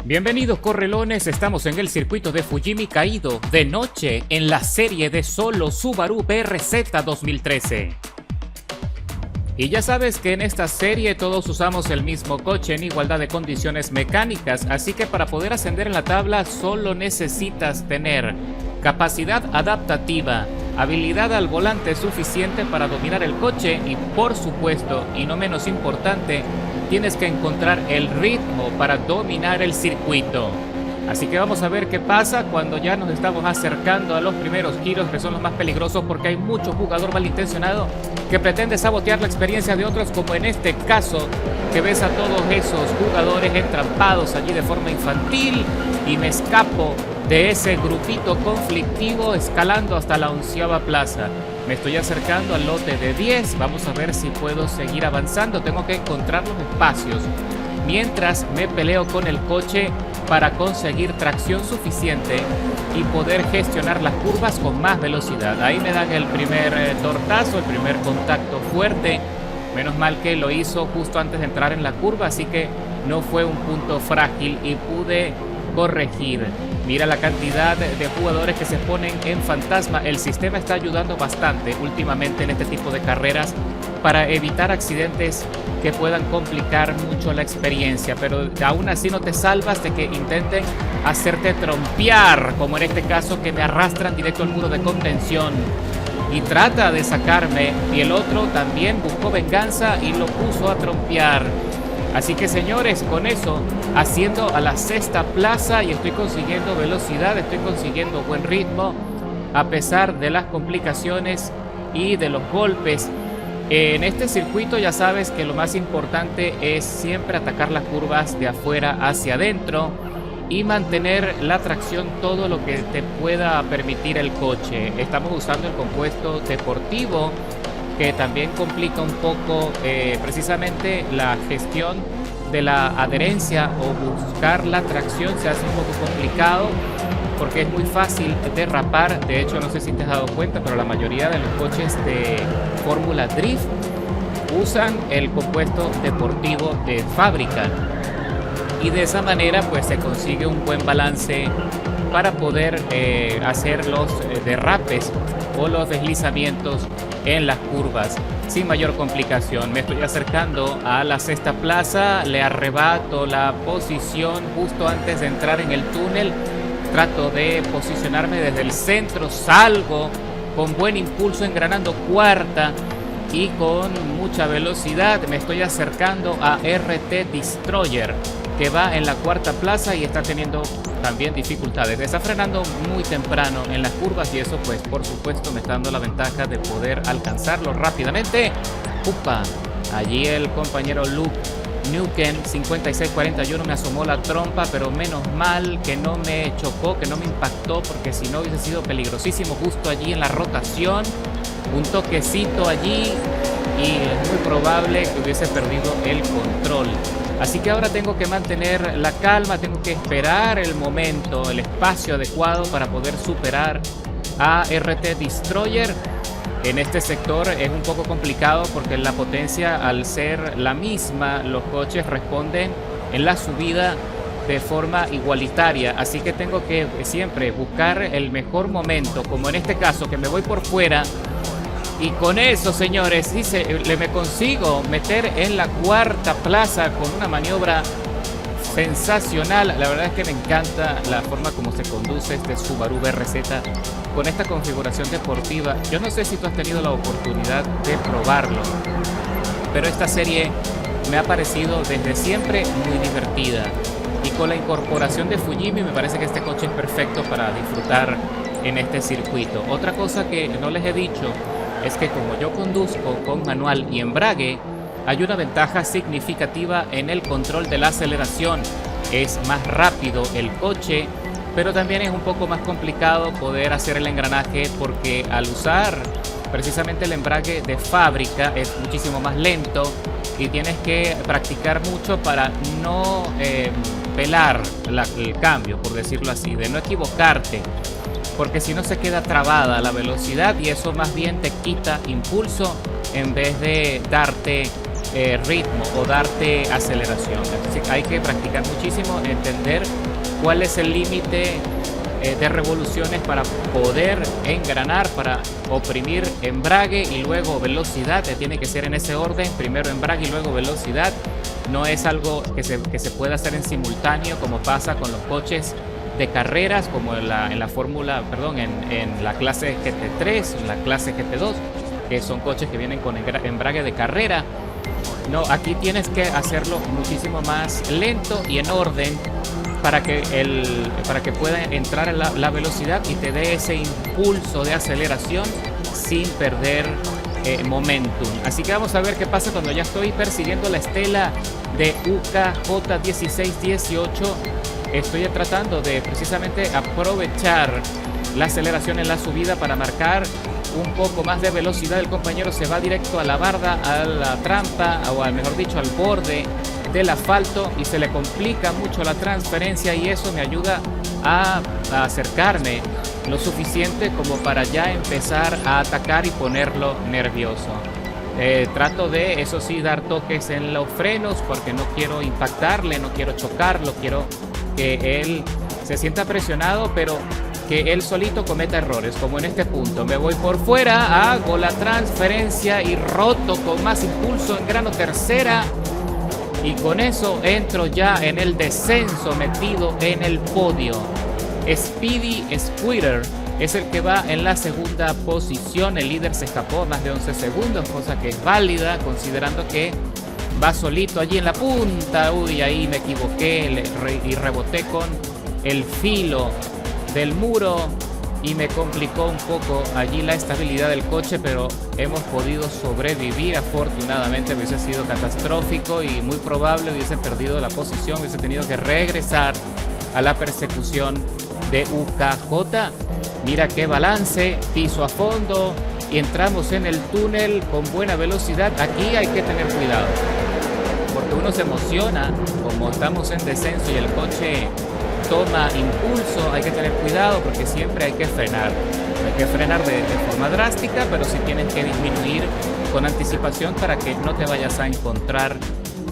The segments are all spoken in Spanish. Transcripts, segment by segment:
Bienvenidos correlones, estamos en el circuito de Fujimi Kaido de noche en la serie de solo Subaru BRZ 2013. Y ya sabes que en esta serie todos usamos el mismo coche en igualdad de condiciones mecánicas, así que para poder ascender en la tabla solo necesitas tener capacidad adaptativa, habilidad al volante suficiente para dominar el coche y por supuesto, y no menos importante, tienes que encontrar el ritmo para dominar el circuito. Así que vamos a ver qué pasa cuando ya nos estamos acercando a los primeros giros, que son los más peligrosos porque hay mucho jugador malintencionado que pretende sabotear la experiencia de otros, como en este caso, que ves a todos esos jugadores entrampados allí de forma infantil y me escapo de ese grupito conflictivo escalando hasta la 11ª plaza. Me estoy acercando al lote de 10, vamos a ver si puedo seguir avanzando, tengo que encontrar los espacios mientras me peleo con el coche para conseguir tracción suficiente y poder gestionar las curvas con más velocidad. Ahí me dan el primer tortazo, el primer contacto fuerte, menos mal que lo hizo justo antes de entrar en la curva, así que no fue un punto frágil y pude corregir. Mira la cantidad de jugadores que se ponen en fantasma. El sistema está ayudando bastante últimamente en este tipo de carreras para evitar accidentes que puedan complicar mucho la experiencia, pero aún así no te salvas de que intenten hacerte trompear, como en este caso que me arrastran directo al muro de contención y trata de sacarme, y el otro también buscó venganza y lo puso a trompear. Así que señores, con eso, haciendo a la 6ª plaza y estoy consiguiendo velocidad, estoy consiguiendo buen ritmo, a pesar de las complicaciones y de los golpes. En este circuito ya sabes que lo más importante es siempre atacar las curvas de afuera hacia adentro y mantener la tracción todo lo que te pueda permitir el coche. Estamos usando el compuesto deportivo, que también complica un poco precisamente la gestión de la adherencia o buscar la tracción. Se hace un poco complicado porque es muy fácil derrapar. De hecho, no sé si te has dado cuenta, pero la mayoría de los coches de Fórmula Drift usan el compuesto deportivo de fábrica y de esa manera pues se consigue un buen balance para poder hacer los derrapes o los deslizamientos en las curvas sin mayor complicación. Me estoy acercando a la 6ª plaza, le arrebato la posición justo antes de entrar en el túnel, trato de posicionarme desde el centro, salgo con buen impulso engranando 4ª y con mucha velocidad. Me estoy acercando a RT Destroyer, que va en la 4ª plaza y está teniendo también dificultades. Está frenando muy temprano en las curvas y eso pues por supuesto me está dando la ventaja de poder alcanzarlo rápidamente. ¡Upa! Allí el compañero Luke Nuken 5641 me asomó la trompa, pero menos mal que no me chocó, que no me impactó, porque si no hubiese sido peligrosísimo justo allí en la rotación. Un toquecito allí y es muy probable que hubiese perdido el control. Así que ahora tengo que mantener la calma, tengo que esperar el momento, el espacio adecuado para poder superar a RT Destroyer. En este sector es un poco complicado porque la potencia, al ser la misma, los coches responden en la subida de forma igualitaria, así que tengo que siempre buscar el mejor momento, como en este caso que me voy por fuera. Y con eso, señores, me consigo meter en la 4ª plaza con una maniobra sensacional. La verdad es que me encanta la forma como se conduce este Subaru BRZ con esta configuración deportiva. Yo no sé si tú has tenido la oportunidad de probarlo, pero esta serie me ha parecido desde siempre muy divertida. Y con la incorporación de Fujimi me parece que este coche es perfecto para disfrutar en este circuito. Otra cosa que no les he dicho es que como yo conduzco con manual y embrague, hay una ventaja significativa en el control de la aceleración. Es más rápido el coche, pero también es un poco más complicado poder hacer el engranaje porque al usar precisamente el embrague de fábrica es muchísimo más lento y tienes que practicar mucho para no pelar el cambio, por decirlo así, de no equivocarte, porque si no se queda trabada la velocidad y eso más bien te quita impulso en vez de darte ritmo o darte aceleración. Entonces hay que practicar muchísimo, entender cuál es el límite de revoluciones para poder engranar, para oprimir embrague y luego velocidad. Tiene que ser en ese orden, primero embrague y luego velocidad. No es algo que se pueda hacer en simultáneo como pasa con los coches de carreras, como en la fórmula, perdón, en la clase GT3, en la clase GT2, que son coches que vienen con embrague de carrera. No, aquí tienes que hacerlo muchísimo más lento y en orden para que pueda entrar en la velocidad y te dé ese impulso de aceleración sin perder momentum. Así que vamos a ver qué pasa cuando ya estoy persiguiendo la estela de UKJ1618. Estoy tratando de precisamente aprovechar la aceleración en la subida para marcar un poco más de velocidad. El compañero se va directo a la barda, a la trampa, o al mejor dicho al borde del asfalto, y se le complica mucho la transferencia, y eso me ayuda a acercarme lo suficiente como para ya empezar a atacar y ponerlo nervioso. Trato de, eso sí, dar toques en los frenos porque no quiero impactarle, no quiero chocarlo, quiero que él se sienta presionado, pero que él solito cometa errores, como en este punto. Me voy por fuera, hago la transferencia y roto con más impulso en grano tercera, y con eso entro ya en el descenso, metido en el podio. Speedy Squirter es el que va en la segunda posición. El líder se escapó más de 11 segundos, cosa que es válida considerando que va solito allí en la punta. Uy, ahí me equivoqué y reboté con el filo del muro y me complicó un poco allí la estabilidad del coche, pero hemos podido sobrevivir. Afortunadamente hubiese sido catastrófico y muy probable hubiese perdido la posición, hubiese tenido que regresar a la persecución de UKJ. Mira qué balance, piso a fondo y entramos en el túnel con buena velocidad. Aquí hay que tener cuidado porque uno se emociona como estamos en descenso y el coche toma impulso. Hay que tener cuidado porque siempre hay que frenar. Hay que frenar de forma drástica, pero sí tienes que disminuir con anticipación para que no te vayas a encontrar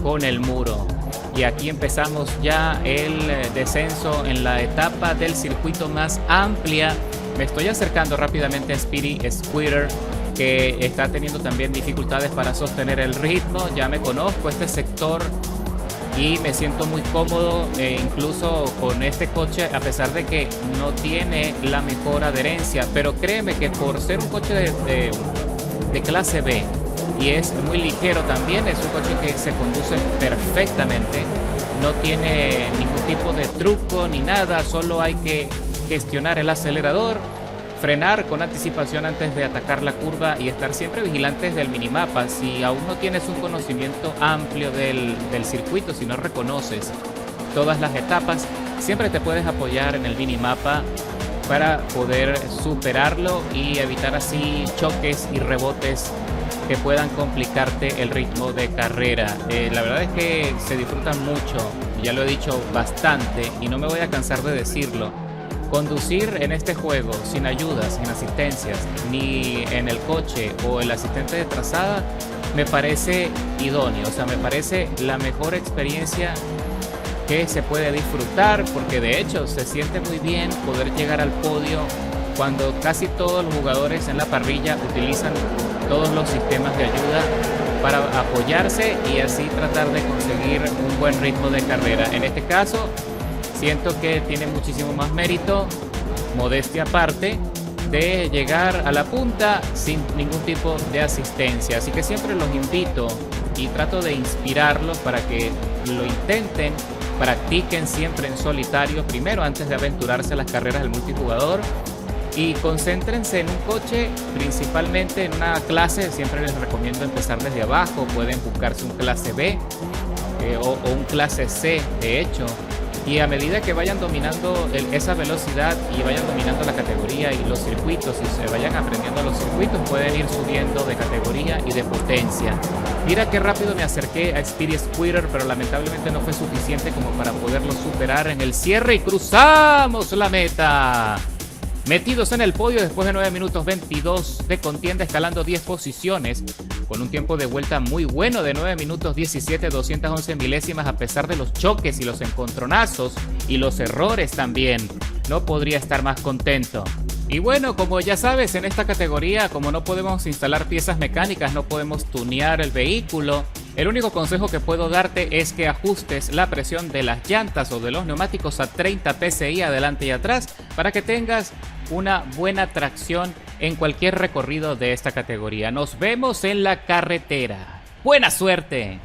con el muro. Y aquí empezamos ya el descenso en la etapa del circuito más amplia. Me estoy acercando rápidamente a Speedy Squirter, que está teniendo también dificultades para sostener el ritmo. Ya me conozco este sector y me siento muy cómodo, incluso con este coche, a pesar de que no tiene la mejor adherencia. Pero créeme que por ser un coche de clase B y es muy ligero también, es un coche que se conduce perfectamente, no tiene ningún tipo de truco ni nada, solo hay que gestionar el acelerador, frenar con anticipación antes de atacar la curva y estar siempre vigilantes del minimapa. Si aún no tienes un conocimiento amplio del circuito, si no reconoces todas las etapas, siempre te puedes apoyar en el minimapa para poder superarlo y evitar así choques y rebotes que puedan complicarte el ritmo de carrera. La verdad es que se disfrutan mucho, ya lo he dicho bastante y no me voy a cansar de decirlo. Conducir en este juego sin ayudas, sin asistencias, ni en el coche o el asistente de trazada, me parece idóneo. O sea, me parece la mejor experiencia que se puede disfrutar, porque de hecho se siente muy bien poder llegar al podio cuando casi todos los jugadores en la parrilla utilizan todos los sistemas de ayuda para apoyarse y así tratar de conseguir un buen ritmo de carrera. En este caso, siento que tiene muchísimo más mérito, modestia aparte, de llegar a la punta sin ningún tipo de asistencia. Así que siempre los invito y trato de inspirarlos para que lo intenten, practiquen siempre en solitario primero antes de aventurarse a las carreras del multijugador, y concéntrense en un coche, principalmente en una clase. Siempre les recomiendo empezar desde abajo. Pueden buscarse un clase B o un clase C, de hecho, y a medida que vayan dominando esa velocidad y vayan dominando la categoría y los circuitos y se vayan aprendiendo los circuitos, pueden ir subiendo de categoría y de potencia. Mira qué rápido me acerqué a Speedy Squirter, pero lamentablemente no fue suficiente como para poderlo superar en el cierre, y cruzamos la meta. Metidos en el podio después de 9 minutos 22 de contienda, escalando 10 posiciones con un tiempo de vuelta muy bueno de 9 minutos 17 211 milésimas a pesar de los choques y los encontronazos y los errores también. No podría estar más contento. Y bueno, como ya sabes, en esta categoría, como no podemos instalar piezas mecánicas, no podemos tunear el vehículo, el único consejo que puedo darte es que ajustes la presión de las llantas o de los neumáticos a 30 psi adelante y atrás para que tengas una buena tracción en cualquier recorrido de esta categoría. Nos vemos en la carretera. ¡Buena suerte!